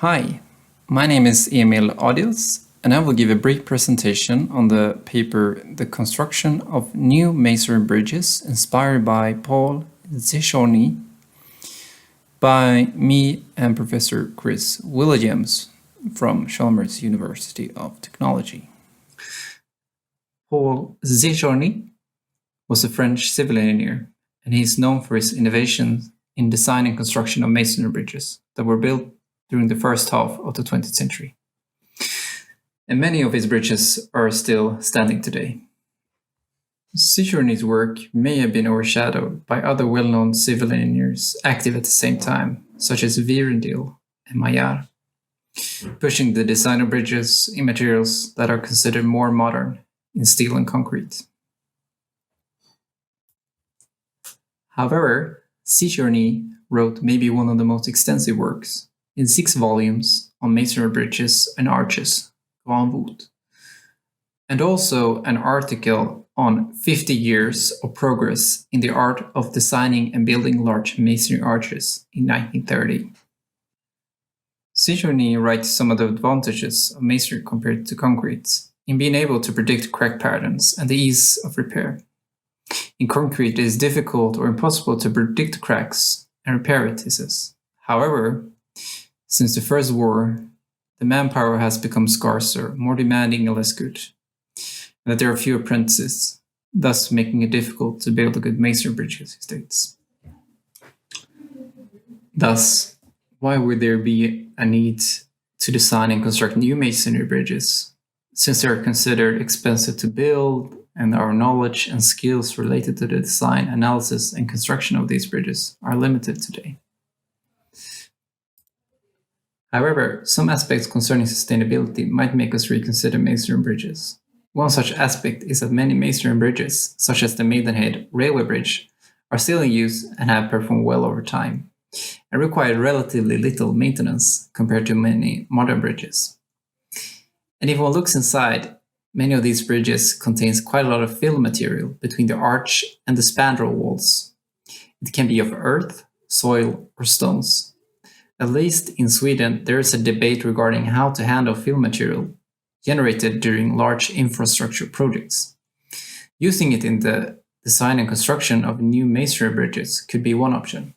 Hi, my name is Emil Adiels, and I will give a brief presentation on the paper The Construction of New Masonry Bridges inspired by Paul Séjourné by me and Professor Chris J from Chalmers University of Technology. Paul Séjourné was a French civil engineer, and he is known for his innovations in design and construction of masonry bridges that were built during the first half of the 20th century. And many of his bridges are still standing today. Séjourné's work may have been overshadowed by other well-known civil engineers active at the same time, such as Vierendeel and Maillard, pushing the design of bridges in materials that are considered more modern in steel and concrete. However, Séjourné wrote maybe one of the most extensive works, in 6 volumes, on masonry bridges and arches, and also an article on 50 years of progress in the art of designing and building large masonry arches in 1930. Séjourné writes some of the advantages of masonry compared to concrete in being able to predict crack patterns and the ease of repair. In concrete, it is difficult or impossible to predict cracks and repair it, he says. However, since the First War, the manpower has become scarcer, more demanding and less good, and that there are few apprentices, thus making it difficult to build a good masonry bridge, he states. Thus, why would there be a need to design and construct new masonry bridges, since they are considered expensive to build, and our knowledge and skills related to the design, analysis, and construction of these bridges are limited today? However, some aspects concerning sustainability might make us reconsider masonry bridges. One such aspect is that many masonry bridges, such as the Maidenhead Railway Bridge, are still in use and have performed well over time, and require relatively little maintenance compared to many modern bridges. And if one looks inside, many of these bridges contains quite a lot of fill material between the arch and the spandrel walls. It can be of earth, soil, or stones. At least in Sweden, there is a debate regarding how to handle fill material generated during large infrastructure projects. Using it in the design and construction of new masonry bridges could be one option.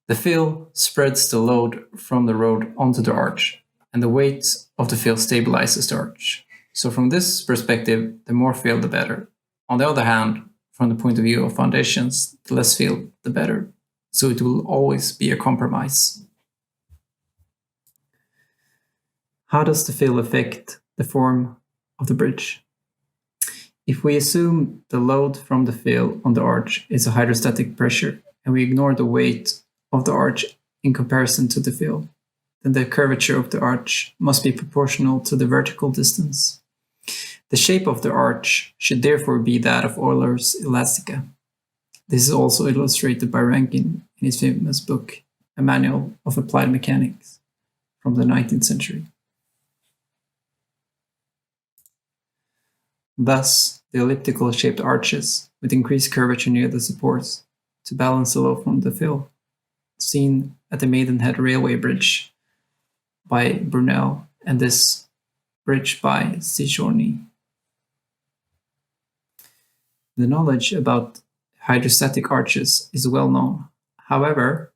The fill spreads the load from the road onto the arch, and the weight of the fill stabilizes the arch. So from this perspective, the more fill, the better. On the other hand, from the point of view of foundations, the less fill, the better. So it will always be a compromise. How does the fill affect the form of the bridge? If we assume the load from the fill on the arch is a hydrostatic pressure, and we ignore the weight of the arch in comparison to the fill, then the curvature of the arch must be proportional to the vertical distance. The shape of the arch should therefore be that of Euler's elastica. This is also illustrated by Rankine in his famous book, A Manual of Applied Mechanics, from the 19th century. Thus, the elliptical-shaped arches with increased curvature near the supports to balance the load from the fill, seen at the Maidenhead Railway Bridge by Brunel and this bridge by Séjourné. The knowledge about hydrostatic arches is well known. However,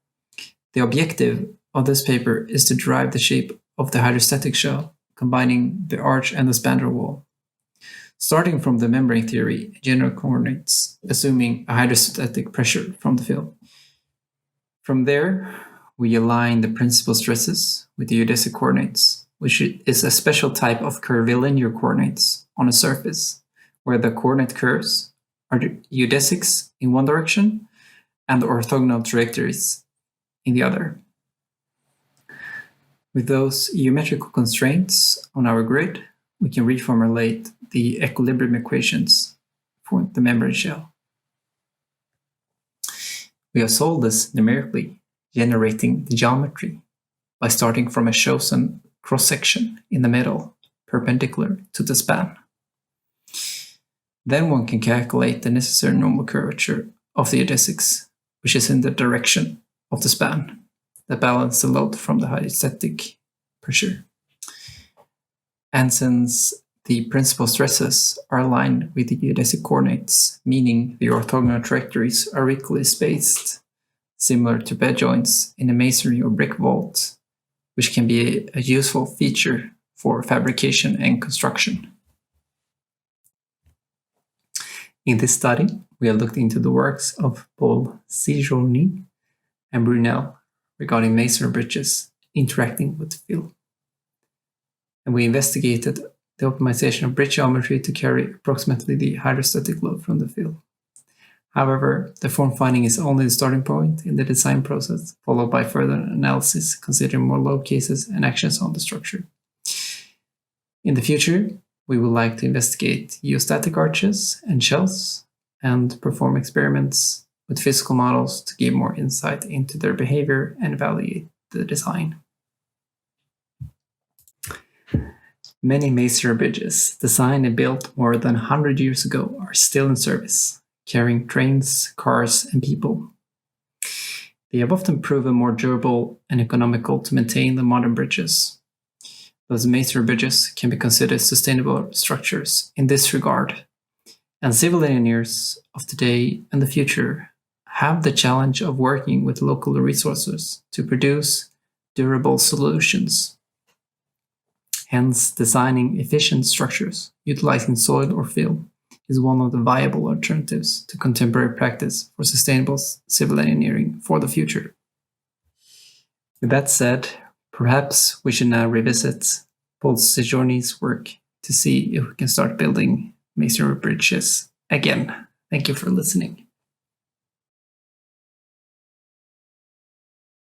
the objective of this paper is to derive the shape of the hydrostatic shell, combining the arch and the spandrel wall. Starting from the membrane theory, general coordinates, assuming a hydrostatic pressure from the fill. From there, we align the principal stresses with the geodesic coordinates, which is a special type of curvilinear coordinates on a surface, where the coordinate curves are the geodesics in one direction and the orthogonal trajectories in the other. With those geometrical constraints on our grid, we can reformulate the equilibrium equations for the membrane shell. We have solved this numerically, generating the geometry by starting from a chosen cross-section in the middle, perpendicular to the span. Then one can calculate the necessary normal curvature of the geodesics, which is in the direction of the span, that balance the load from the hydrostatic pressure. And since the principal stresses are aligned with the geodesic coordinates, meaning the orthogonal trajectories are equally spaced, similar to bed joints in a masonry or brick vault, which can be a useful feature for fabrication and construction. In this study, we have looked into the works of Paul Séjourné and Brunel regarding masonry bridges interacting with the field. And we investigated the optimization of bridge geometry to carry approximately the hydrostatic load from the field. However, the form finding is only the starting point in the design process, followed by further analysis considering more load cases and actions on the structure. In the future, we would like to investigate geostatic arches and shells and perform experiments with physical models to give more insight into their behavior and evaluate the design. Many masonry bridges designed and built more than 100 years ago are still in service, carrying trains, cars, and people. They have often proven more durable and economical to maintain than modern bridges. Those masonry bridges can be considered sustainable structures in this regard, and civil engineers of today and the future have the challenge of working with local resources to produce durable solutions. Hence, designing efficient structures utilizing soil or fill is one of the viable alternatives to contemporary practice for sustainable civil engineering for the future. With that said, perhaps we should now revisit Paul Séjourné's work to see if we can start building masonry bridges again. Thank you for listening.